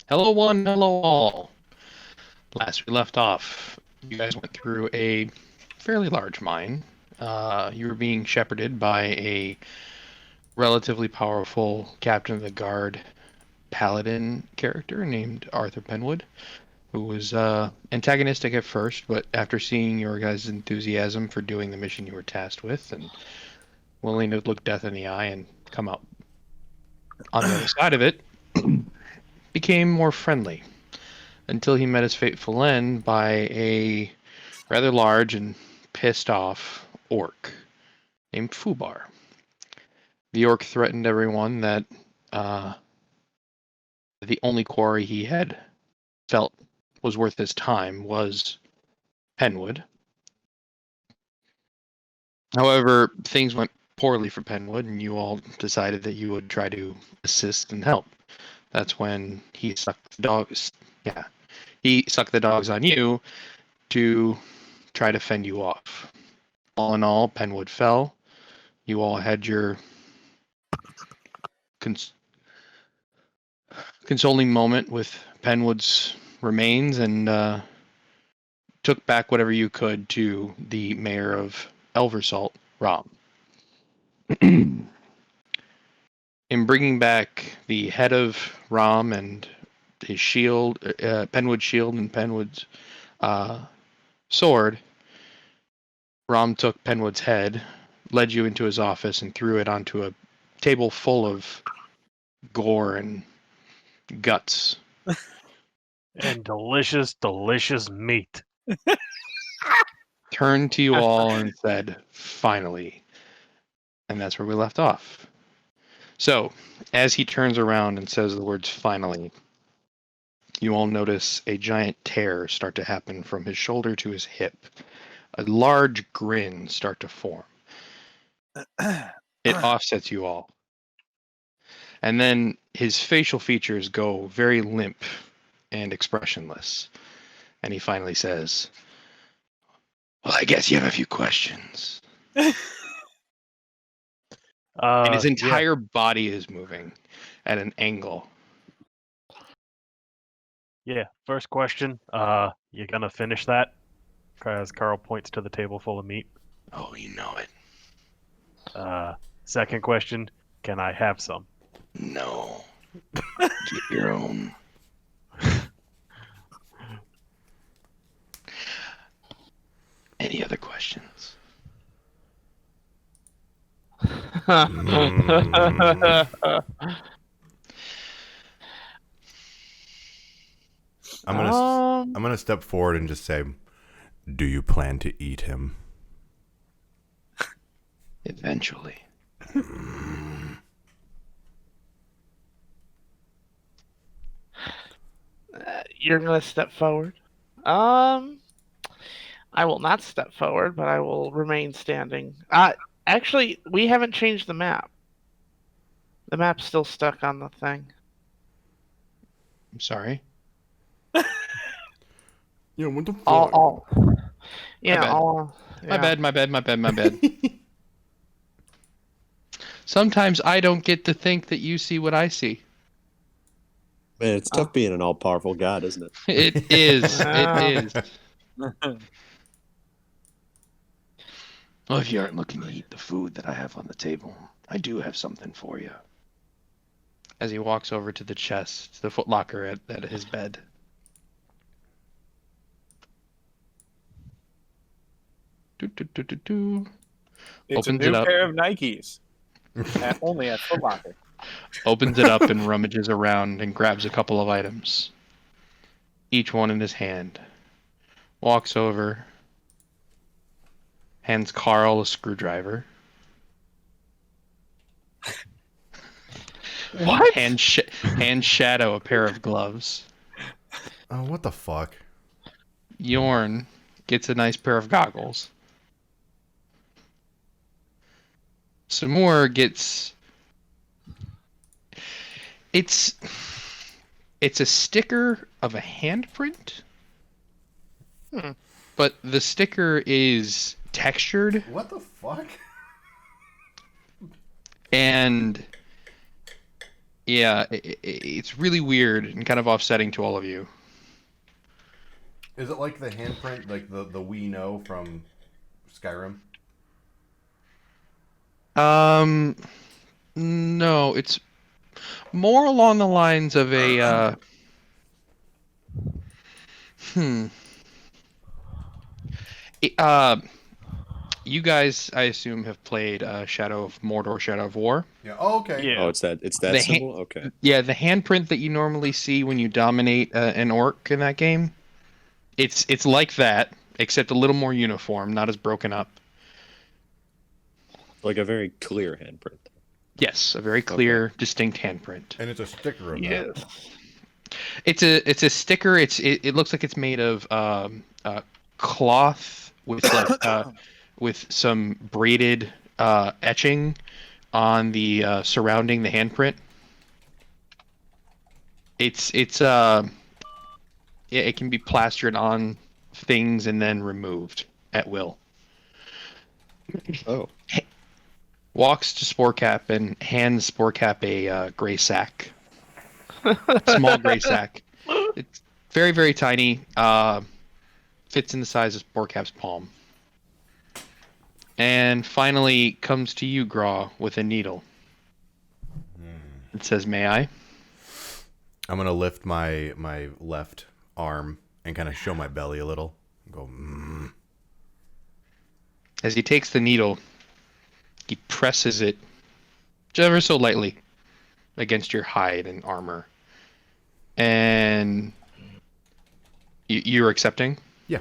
Hello, one, hello, all. Last we left off, you guys went through a fairly large mine. You were being shepherded by a relatively powerful captain of the guard paladin character named Arthur Penwood, who was antagonistic at first, but after seeing your guys' enthusiasm for doing the mission you were tasked with and willing to look death in the eye and come out on the other side of it, became more friendly until he met his fateful end by a rather large and pissed off orc named Fubar. The orc threatened everyone that uh, the only quarry he had felt was worth his time was Penwood. However, things went poorly for Penwood, and you all decided that you would try to assist and help. That's when he sucked the dogs. Yeah, he sucked the dogs on you to try to fend you off. All in all, Penwood fell. You all had your consoling moment with Penwood's remains and took back whatever you could to the mayor of Elversalt, Raam. In bringing back the head of Raam and his shield, Penwood's shield and Penwood's sword, Raam took Penwood's head, led you into his office, and threw it onto a table full of gore and guts. And delicious, delicious meat. Turned to you all and said, finally. And that's where we left off. So, as he turns around and says the words finally, you all notice a giant tear start to happen from his shoulder to his hip. A large grin start to form. It offsets you all. And then his facial features go very limp and expressionless. And he finally says, well, I guess you have a few questions. And his entire body is moving at an angle. Yeah, first question. You gonna finish that? As Carl points to the table full of meat. Oh, you know it. Second question, can I have some? No. Get your own. Any other questions? I'm gonna step forward and just say, do you plan to eat him? Eventually. You're gonna step forward. I will not step forward, but I will remain standing. Actually, we haven't changed the map. The map's still stuck on the thing. I'm sorry. Yeah, what the fuck? My bad. Sometimes I don't get to think that you see what I see. Man, it's tough being an all-powerful god, isn't it? It is. It is. Well, if you aren't looking to eat the food that I have on the table, I do have something for you. As he walks over to the chest, the footlocker at his bed. It's Opens a it new up. pair of Nikes. Only at Foot Locker. Opens it up and rummages around and grabs a couple of items. Each one in his hand. Walks over. Hands Carl a screwdriver. What? Hand Shadow a pair of gloves. Oh, what the fuck? Yorn gets a nice pair of goggles. Samur gets... It's a sticker of a handprint. But the sticker is textured. What the fuck? And Yeah, it's really weird and kind of offsetting to all of you. Is it like the handprint, like the we know from Skyrim? No, it's more along the lines of a hmm. It- you guys, I assume, have played Shadow of Mordor, Shadow of War. Yeah. Oh, okay. Yeah. Oh, it's that The symbol. Okay. Yeah, the handprint that you normally see when you dominate an orc in that game. It's like that, except a little more uniform, not as broken up. Like a very clear handprint. Yes, a very clear, distinct handprint. And it's a sticker of Yes. that. It's a sticker. It looks like it's made of cloth with like with some braided etching on the surrounding the handprint. It can be plastered on things and then removed at will. Oh. Walks to Sporecap and hands Sporecap a gray sack. Small gray sack. It's very, very tiny. Fits in the size of Sporecap's palm. And finally comes to you, Graw, with a needle. It says, "May I?" I'm gonna lift my left arm and kind of show my belly a little. Go. As he takes the needle, he presses it ever so lightly against your hide and armor. And you're accepting? Yeah.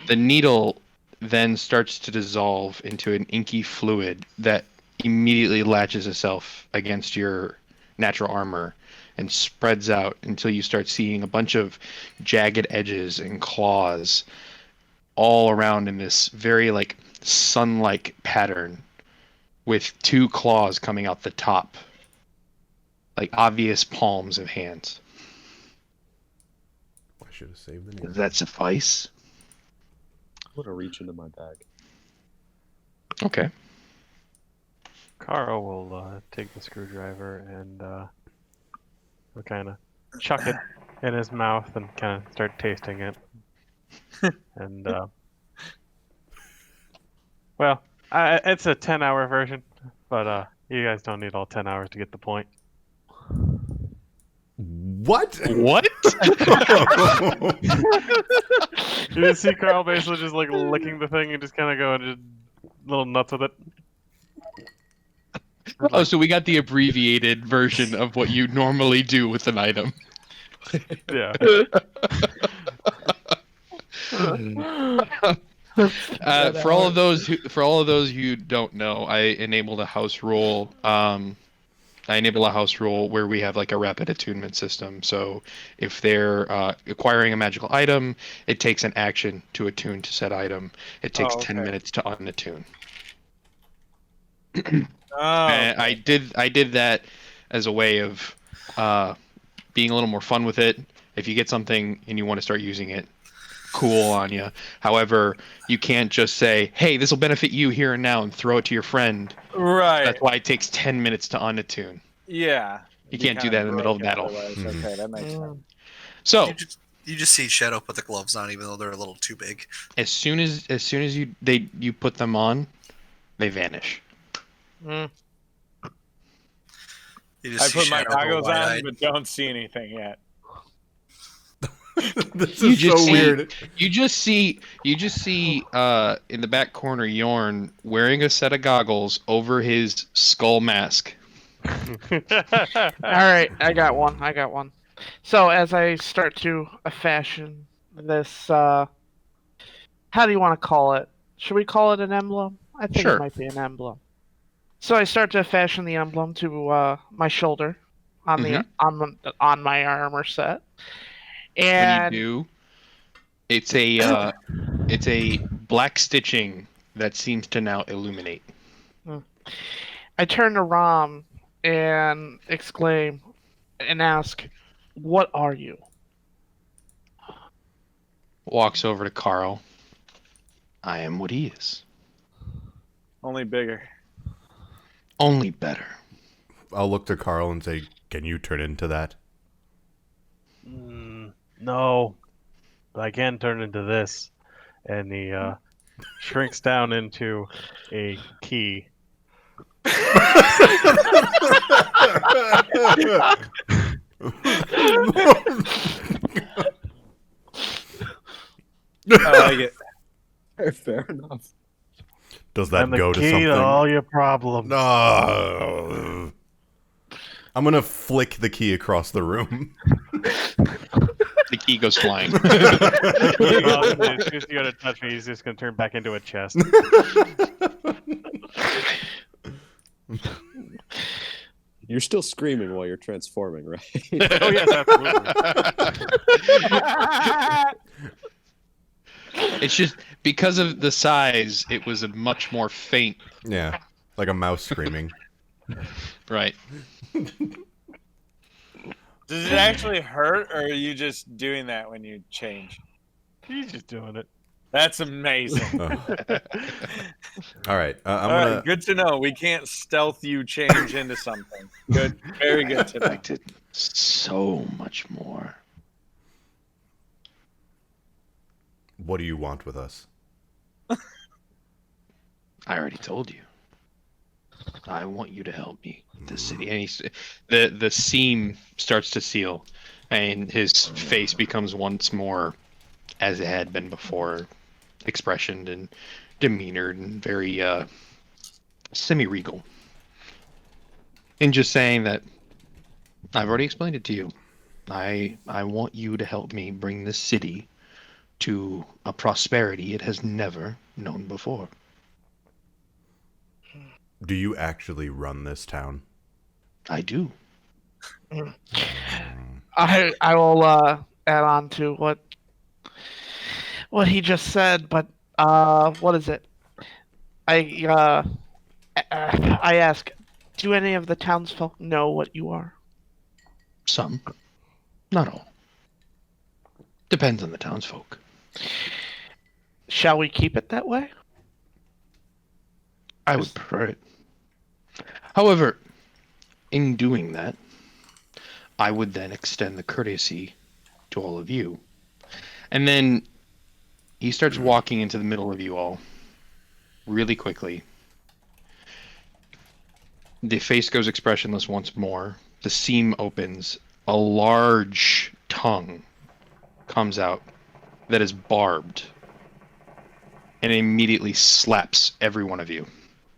The needle then starts to dissolve into an inky fluid that immediately latches itself against your natural armor and spreads out until you start seeing a bunch of jagged edges and claws all around in this very like sun-like pattern with two claws coming out the top, like obvious palms of hands. I should have saved the Does name. that suffice? I'm gonna reach into my bag. Okay. Carl will take the screwdriver and will kind of chuck it in his mouth and kind of start tasting it. And well, it's a 10-hour version, but you guys don't need all 10 hours to get the point. What? What? You just see Carl basically just like licking the thing and just kind of going just little nuts with it. Oh, so we got the abbreviated version of what you normally do with an item. Yeah. For all of those who don't know, I enabled a house rule. I enable a house rule where we have like a rapid attunement system. So if they're acquiring a magical item, it takes an action to attune to said item. It takes 10 minutes to unattune. And I did that as a way of being a little more fun with it. If you get something and you want to start using it, cool on you. However, you can't just say, "Hey, this will benefit you here and now," and throw it to your friend. Right. That's why it takes 10 minutes to unattune. Yeah. You can't do that in the middle of battle. Okay, that makes sense. So You just see Shadow put the gloves on, even though they're a little too big. as soon as you put them on, they vanish. Mm. You just I see put my Shadow go goggles on, wide-eyed. but don't see anything yet. This You is just so see- weird. You just see in the back corner Yorn wearing a set of goggles over his skull mask. All right, I got one. So as I start to fashion this, how do you want to call it? Should we call it an emblem? I think Sure. it might be an emblem. So I start to fashion the emblem to my shoulder, on the on my armor set, and When you do, it's a black stitching that seems to now illuminate. I turn to Raam and exclaim and ask, "What are you?" Walks over to Carl. I am what he is. Only bigger. Only better. I'll look to Carl and say, "Can you turn into that?" No, but I can turn into this. And he shrinks down into a key. I like it. Fair enough. Does that I'm the go to key something? to all your problems. No. I'm gonna flick the key across the room. The key goes flying. Well, as soon as you go to touch me, he's just going to turn back into a chest. You're still screaming while you're transforming, right? Oh, yes, absolutely. It's just because of the size, it was a much more faint. Yeah, like a mouse screaming. Right. Does it actually hurt, or are you just doing that when you change? He's just doing it. That's amazing. All right, I'm All gonna. right, good to know. We can't stealth you change into something. Good, very good to know. Expected so much more. What do you want with us? I already told you. I want you to help me with the city. And the seam starts to seal, and his face becomes once more as it had been before, expressioned and demeanored and very semi-regal. And just saying that I've already explained it to you. I want you to help me bring this city to a prosperity it has never known before. Do you actually run this town? I do. I will add on to what he just said, but what is it? I ask, do any of the townsfolk know what you are? Some. Not all. Depends on the townsfolk. Shall we keep it that way? I would prefer it. However, in doing that, I would then extend the courtesy to all of you. And then he starts walking into the middle of you all really quickly. The face goes expressionless once more. The seam opens. A large tongue comes out that is barbed and immediately slaps every one of you.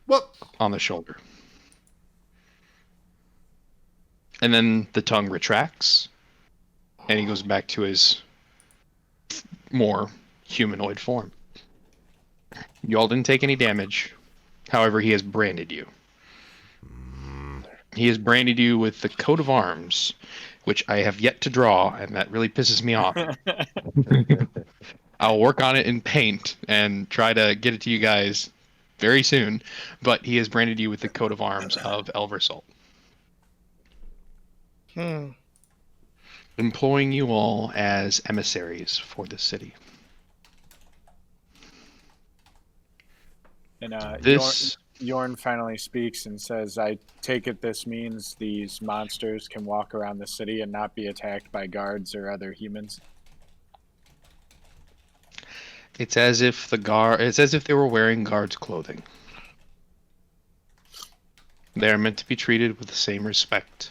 What? On the shoulder. And then the tongue retracts, and he goes back to his more humanoid form. You all didn't take any damage. However, he has branded you. He has branded you with the coat of arms, which I have yet to draw, and that really pisses me off. I'll work on it in paint and try to get it to you guys very soon, but he has branded you with the coat of arms of Elversalt. Employing you all as emissaries for the city. And This Yorn finally speaks and says, I take it this means these monsters can walk around the city and not be attacked by guards or other humans. it's as if they were wearing guards' clothing. They are meant to be treated with the same respect.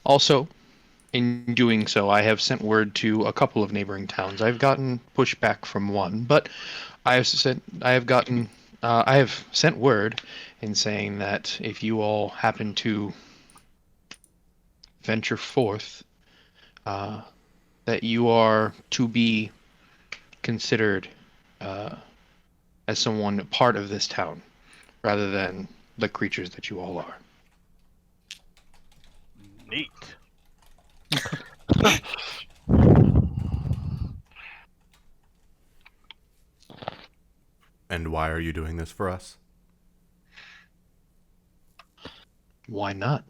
Also, in doing so, I have sent word to a couple of neighboring towns. I've gotten pushback from one, but I have sent word in saying that if you all happen to venture forth, that you are to be considered as someone part of this town, rather than the creatures that you all are. Neat. And why are you doing this for us? Why not?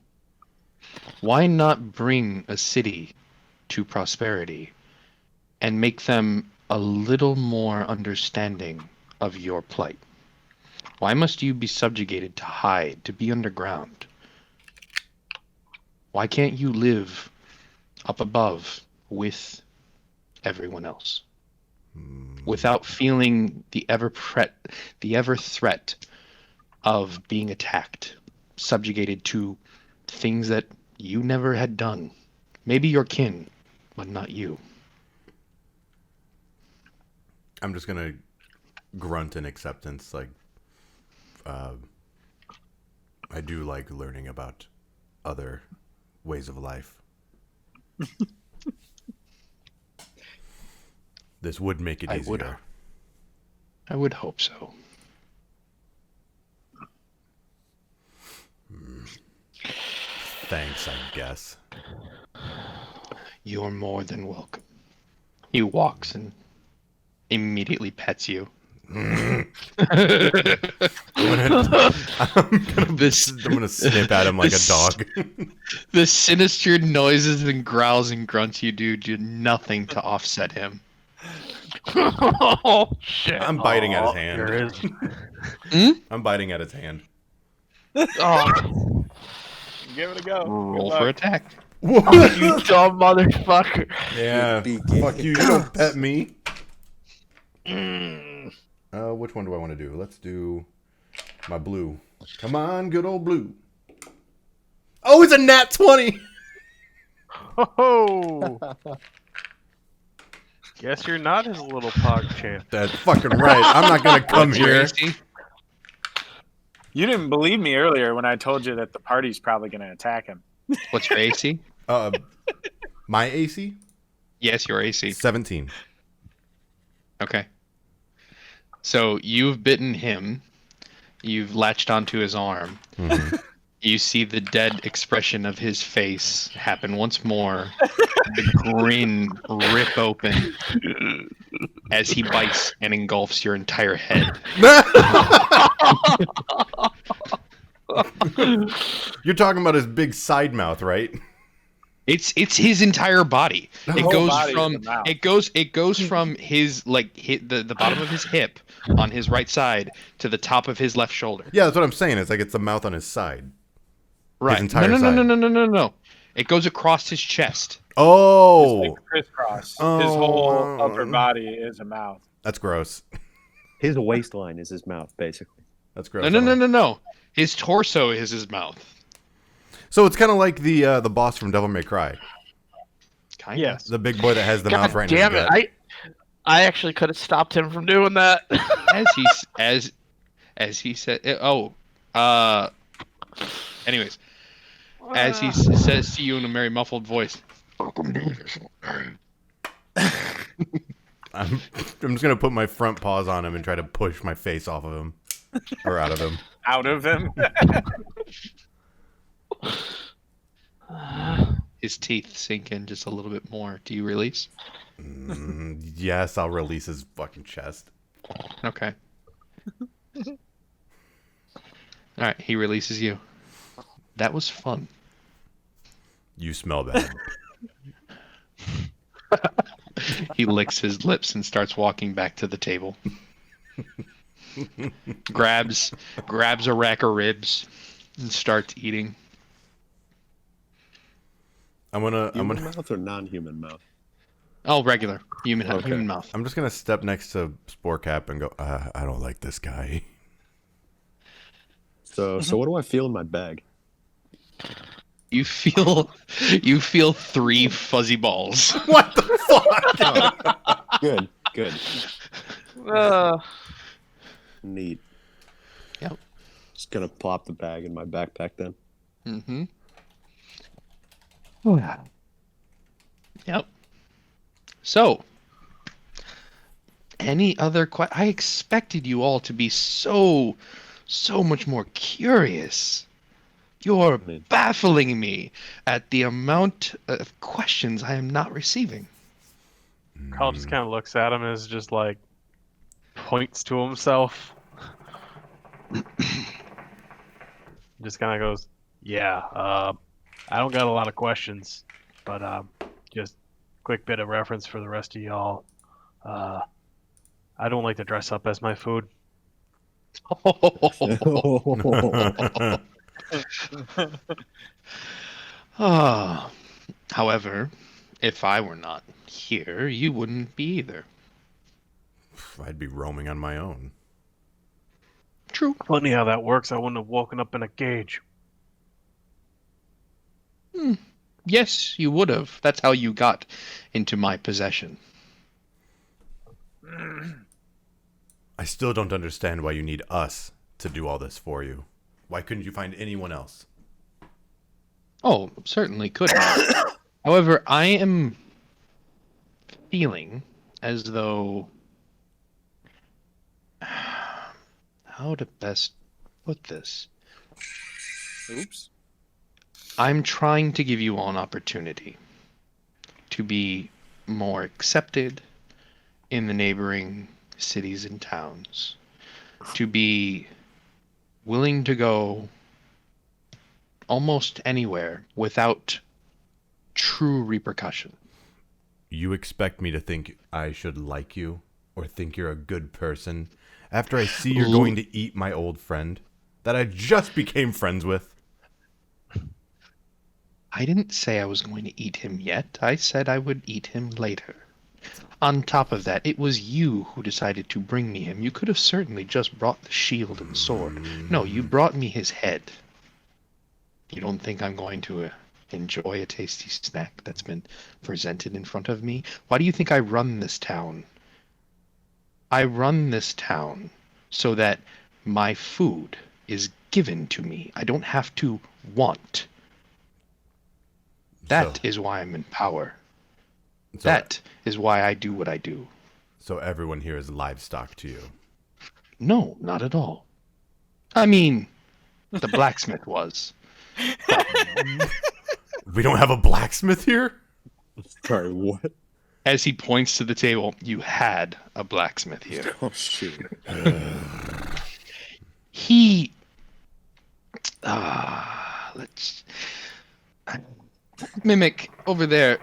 Why not bring a city to prosperity and make them a little more understanding of your plight? Why must you be subjugated to hide, to be underground? Why can't you live up above with everyone else without feeling the ever threat of being attacked, subjugated to things that you never had done? Maybe your kin, but not you. I'm just gonna grunt in acceptance. Like, I do like learning about other ways of life. This would make it easier. I would hope so. Thanks, I guess. You're more than welcome. He walks and immediately pets you. I'm gonna snip at him like a dog. The sinister noises and growls and grunts you do nothing to offset him. Oh shit! I'm biting at his hand. There is. I'm biting at his hand. Oh, Give it a go. Roll Good for luck. attack. you dumb motherfucker! Yeah, fuck you. You don't pet me. Which one do I want to do? Let's do my blue. Come on, good old blue. Oh, it's a nat 20. Oh. Guess you're not his little pog champ. That's fucking right. I'm not gonna come What's your here. AC? You didn't believe me earlier when I told you that the party's probably going to attack him. What's your AC? My AC? Yes, your AC. 17. Okay. So you've bitten him. You've latched onto his arm. Mhm. You see the dead expression of his face happen once more. The grin rip open as he bites and engulfs your entire head. You're talking about his big side mouth, right? It's his entire body. The It whole goes body's from the mouth. it goes from his the bottom of his hip on his right side to the top of his left shoulder. Yeah, that's what I'm saying. It's like it's the mouth on his side. Right. entire no, no, side. no, no, no, no, no, no. It goes across his chest. Oh, It's like crisscross. His Oh. whole upper body is a mouth. that's gross. His waistline is his mouth, basically. That's gross. No, no, no, no, no. His torso is his mouth. So it's kind of like the boss from Devil May Cry, Kind Yes. the big boy that has the mouth right in his damn gut. it! I actually could have stopped him from doing that. As he said. Anyways, as he says to you in a merry muffled voice. I'm just gonna put my front paws on him and try to push my face off of him or out of him. Out of him. His teeth sink in just a little bit more. Do you release? Yes, I'll release his fucking chest. Okay. All right, he releases you. That was fun. You smell bad. He licks his lips and starts walking back to the table. grabs a rack of ribs and starts eating. I'm gonna. Human mouth or non-human mouth? Oh, regular human Okay. human mouth. I'm just gonna step next to Sporecap and go. I don't like this guy. So what do I feel in my bag? You feel 3 fuzzy balls. What the fuck? Good. Neat. Yep. Just gonna plop the bag in my backpack then. Mm-hmm. Oh yeah. Yep. So, any other I expected you all to be so much more curious. You're baffling me at the amount of questions I am not receiving. Carl just kind of looks at him and is just like points to himself. Just kind of goes, "Yeah, I don't got a lot of questions, but just quick bit of reference for the rest of y'all. I don't like to dress up as my food." Ah, however, if I were not here, you wouldn't be either. I'd be roaming on my own. True. Funny how that works. I wouldn't have woken up in a cage. Yes, you would have. That's how you got into my possession. I still don't understand why you need us to do all this for you. Why couldn't you find anyone else? Oh, certainly could have. However, I am feeling as though... How to best put this? Oops. I'm trying to give you all an opportunity to be more accepted in the neighboring cities and towns, to be willing to go almost anywhere without true repercussion. You expect me to think I should like you or think you're a good person after I see you're going to eat my old friend that I just became friends with? I didn't say I was going to eat him yet. I said I would eat him later. On top of that, it was you who decided to bring me him. You could have certainly just brought the shield and sword. No, you brought me his head. You don't think I'm going to enjoy a tasty snack that's been presented in front of me? Why do you think I run this town? I run this town so that my food is given to me. I don't have to want. That is why I'm in power. That is why I do what I do. So everyone here is livestock to you? No, not at all. I mean, the blacksmith was. We don't have a blacksmith here? Sorry, what? As he points to the table, you had a blacksmith here. Oh, shoot. He... let's... Mimic, over there.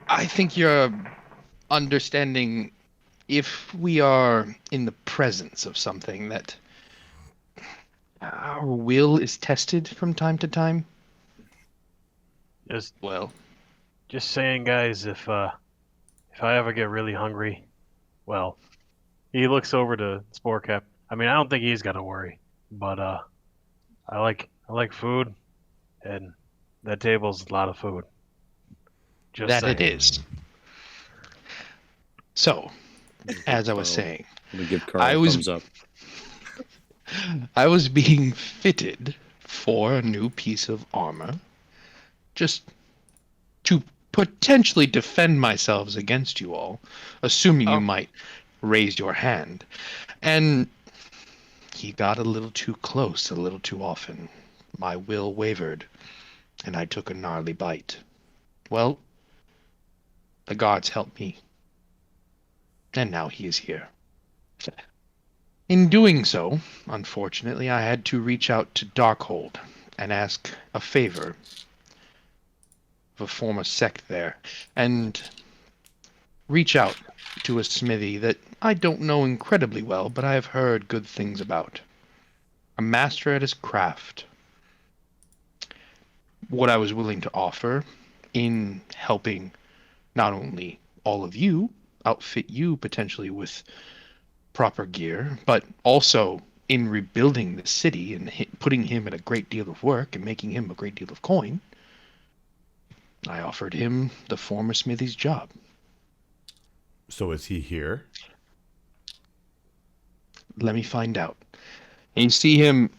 I think you're understanding if we are in the presence of something that our will is tested from time to time. Just Well, saying, guys, if I ever get really hungry, well, he looks over to Sporecap. I mean, I don't think he's got to worry, but I like food, and that table's a lot of food. Just that saying. it is. So, as I was saying, Let me give Carl I a was- thumbs up. I was being fitted for a new piece of armor, just to potentially defend myself against you all, assuming you might raise your hand. And he got a little too close a little too often. My will wavered, and I took a gnarly bite. Well, the gods helped me, and now he is here. In doing so, unfortunately, I had to reach out to Darkhold and ask a favor of a former sect there, and reach out to a smithy that I don't know incredibly well, but I have heard good things about. A master at his craft. What I was willing to offer in helping not only all of you, outfit you potentially with proper gear, but also in rebuilding the city and putting him in a great deal of work and making him a great deal of coin, I offered him the former smithy's job. So is he here? Let me find out. And you see him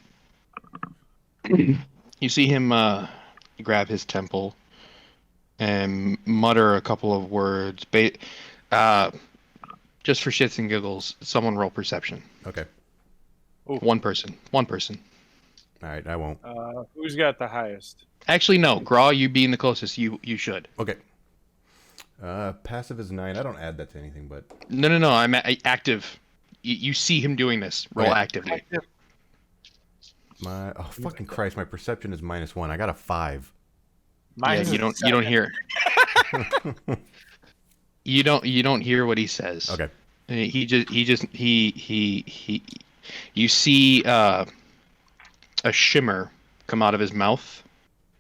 grab his temple and mutter a couple of words. Just for shits and giggles, someone roll perception. Okay. One person. All right, I won't. Who's got the highest? Actually, no. Graw, you being the closest, you should. Okay. Passive is 9. I don't add that to anything, but... No. I'm active. You see him doing this. Roll Okay. actively. Oh, fucking Christ, my perception is -1. I got a 5. Yeah, you don't hear. You don't hear what he says. Okay. He You see a shimmer come out of his mouth.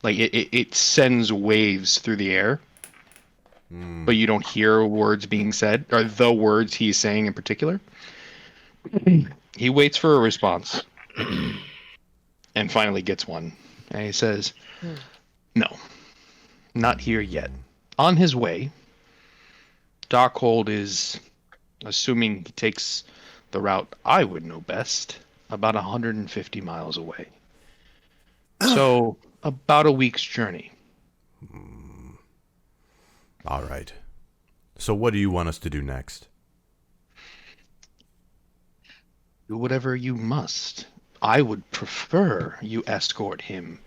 Like it sends waves through the air, but you don't hear words being said, or the words he's saying in particular. He waits for a response and finally gets one. And he says, "No, not here yet. On his way. Darkhold is, assuming he takes the route I would know best, about 150 miles away. So, about a week's journey." All right. So what do you want us to do next? Do whatever you must. I would prefer you escort him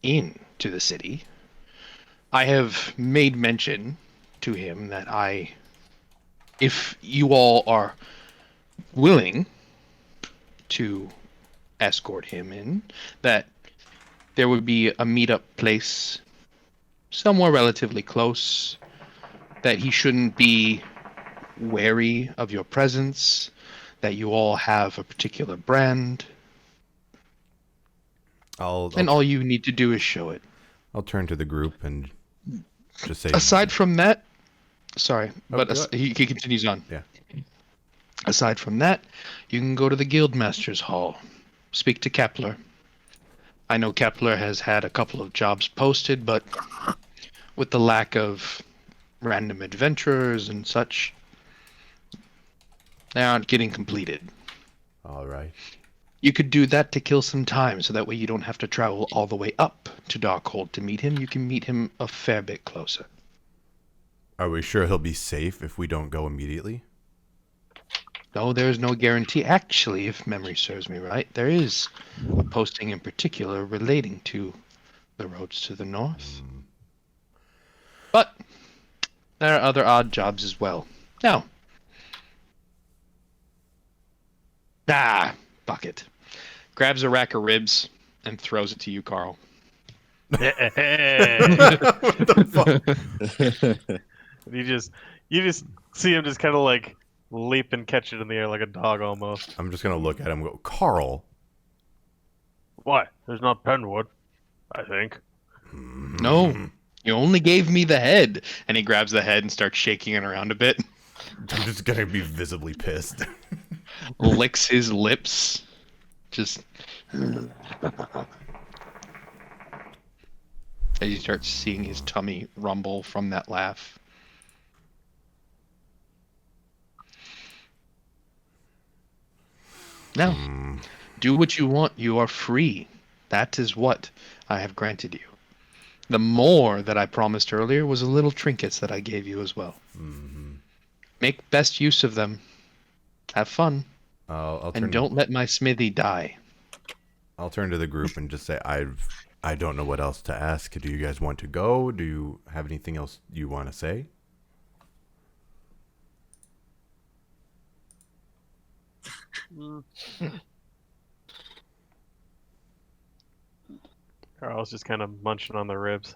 into the city. I have made mention to him that if you all are willing to escort him in, that there would be a meetup place somewhere relatively close, that he shouldn't be wary of your presence, that you all have a particular brand, and all you need to do is show it. I'll turn to the group and just say. Aside from that, sorry, Oh, but go ahead. he continues on. Yeah. Aside from that, you can go to the Guildmaster's Hall, speak to Kepler. I know Kepler has had a couple of jobs posted, but with the lack of random adventurers and such, they aren't getting completed. All right. You could do that to kill some time, so that way you don't have to travel all the way up to Darkhold to meet him. You can meet him a fair bit closer. Are we sure he'll be safe if we don't go immediately? No, there is no guarantee. Actually, if memory serves me right, there is a posting in particular relating to the roads to the north. But there are other odd jobs as well. Now, bucket. Grabs a rack of ribs and throws it to you, Carl. Hey. What the fuck? you just see him just kind of like leap and catch it in the air like a dog almost. I'm just gonna look at him and go, Carl. What? There's not Penwood, I think. No, you only gave me the head. And he grabs the head and starts shaking it around a bit. I'm just gonna be visibly pissed. Licks his lips. Just... As you start seeing his tummy rumble from that laugh. Now, do what you want. You are free. That is what I have granted you. The more that I promised earlier was a little trinkets that I gave you as well. Make best use of them. Have fun. I'll And don't let my smithy die. I'll turn to the group and just say, I don't know what else to ask. Do you guys want to go? Do you have anything else you want to say? Carl's just kind of munching on the ribs.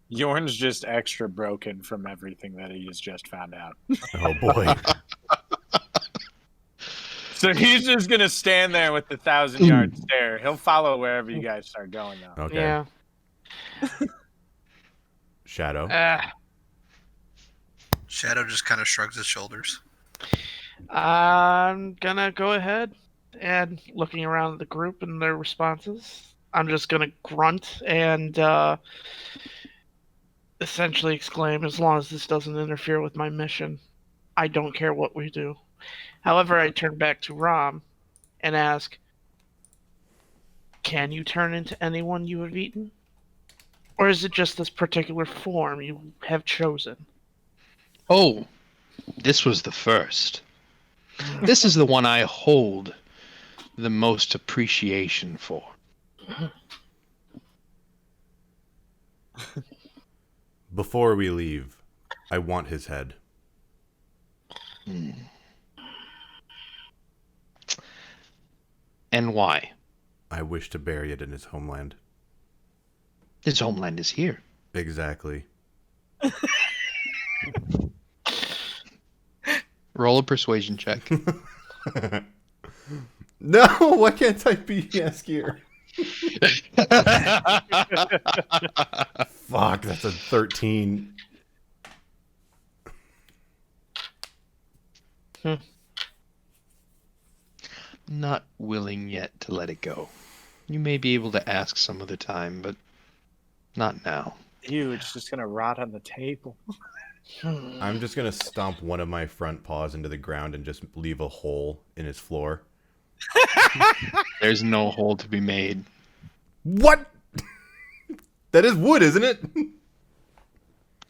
Yorn's just extra broken from everything that he has just found out. Oh boy. So he's just gonna stand there with the 1,000-yard stare. He'll follow wherever you guys start going, though. Okay. Yeah. Shadow. Shadow just kind of shrugs his shoulders. I'm gonna go ahead and looking around at the group and their responses, I'm just gonna grunt and essentially exclaim, as long as this doesn't interfere with my mission, I don't care what we do. However, I turn back to Raam and ask, can you turn into anyone you have eaten? Or is it just this particular form you have chosen? Oh, this was the first. This is the one I hold the most appreciation for. Before we leave, I want his head. And why? I wish to bury it in his homeland. His homeland is here. Exactly. Roll a persuasion check. No, why can't I be askier? Fuck, that's a 13. Not willing yet to let it go. You may be able to ask some other time, but not now. Ew, it's just gonna rot on the table. I'm just gonna stomp one of my front paws into the ground and just leave a hole in his floor. There's no hole to be made. What? That is wood, isn't it?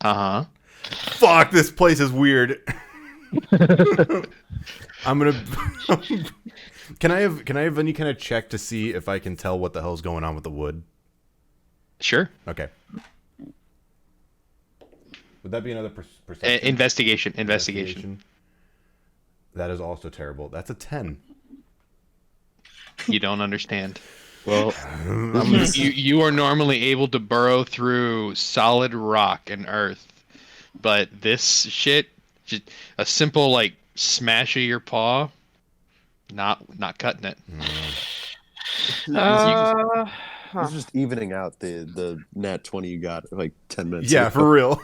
Uh-huh. Fuck, this place is weird. I'm gonna. Can I have any kind of check to see if I can tell what the hell's going on with the wood? Sure. Okay. Would that be another perception? Investigation. That is also terrible. That's a 10. You don't understand. Well, You are normally able to burrow through solid rock and earth, but this shit, just a simple like smash of your paw, not cutting it. it's just evening out the nat 20 you got like 10 minutes Yeah, ago. for real.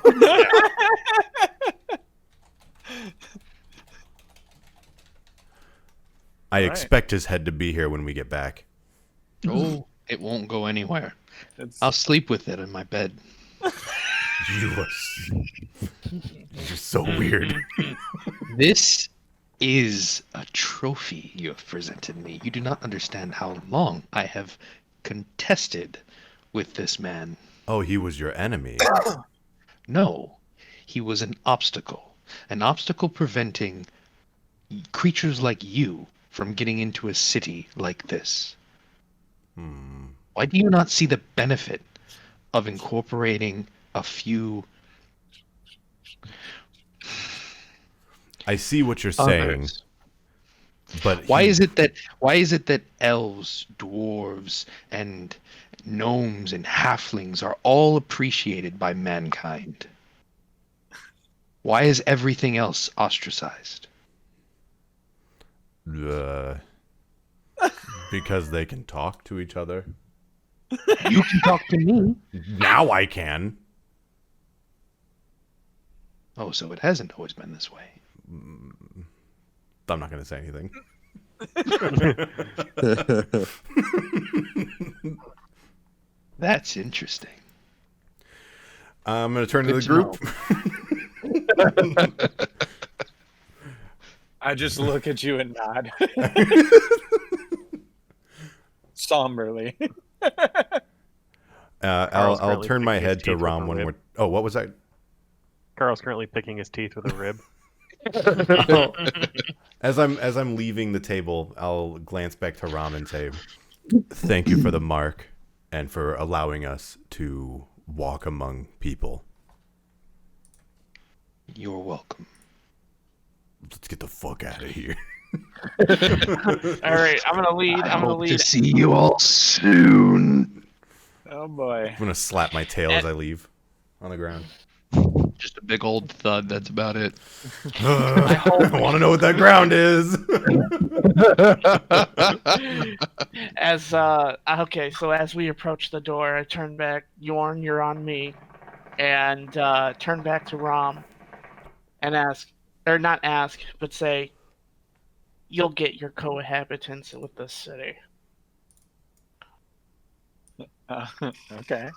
I expect his head to be here when we get back. Oh, it won't go anywhere. It's, I'll sleep with it in my bed. You're so weird. This is a trophy you have presented me. You do not understand how long I have contested with this man. Oh, he was your enemy. No, he was an obstacle preventing creatures like you from getting into a city like this. Why do you not see the benefit of incorporating a few I see what you're saying, others? but Why is it that elves, dwarves, and gnomes and halflings are all appreciated by mankind? Why is everything else ostracized? Because they can talk to each other. You can talk to me. Now I can. Oh, so it hasn't always been this way. I'm not going to say anything. That's interesting. I'm going to turn to Good the to group. I just look at you and nod. Somberly. I'll turn my picking his head to teeth with Raam a when rib. we're... Oh, what was that? Carl's currently picking his teeth with a rib. As I'm leaving the table, I'll glance back to Raam and say, "Thank you for the mark and for allowing us to walk among people. You're welcome. Let's get the fuck out of here." All right, I'm gonna lead. I'm gonna Hope lead. to see you all soon. Oh boy. I'm gonna slap my tail as I leave on the ground. Just a big old thud. That's about it. I want to know what that ground is. Okay, so as we approach the door, I turn back. Yorn, you're on me, and turn back to Raam, and ask, or not ask, but say, "You'll get your cohabitants with this city." Okay.